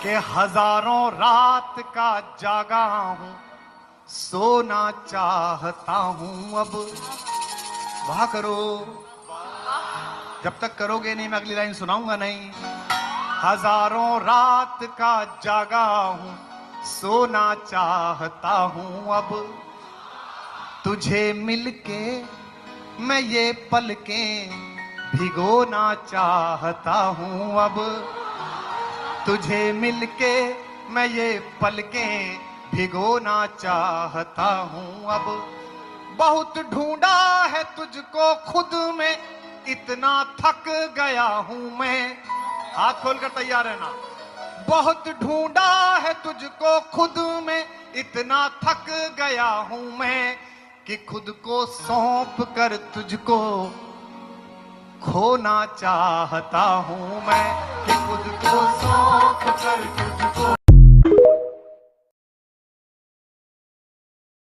कि हजारों रात का जागा हूं, सोना चाहता हूं अब। वाह करो, जब तक करोगे नहीं मैं अगली लाइन सुनाऊंगा नहीं। हजारों रात का जागा हूं, सोना चाहता हूं अब। तुझे मिलके मैं ये पलकें भिगोना चाहता हूं अब। तुझे मिलके मैं ये पलकें भिगोना चाहता हूं अब। बहुत ढूंढा है तुझको खुद में, इतना थक गया हूं मैं। हाथ खोलकर तैयार रहना। बहुत ढूंढा है तुझको खुद में, इतना थक गया हूं मैं कि खुद को सौंप कर तुझको खोना चाहता हूं मैं। कि खुद को सौंप कर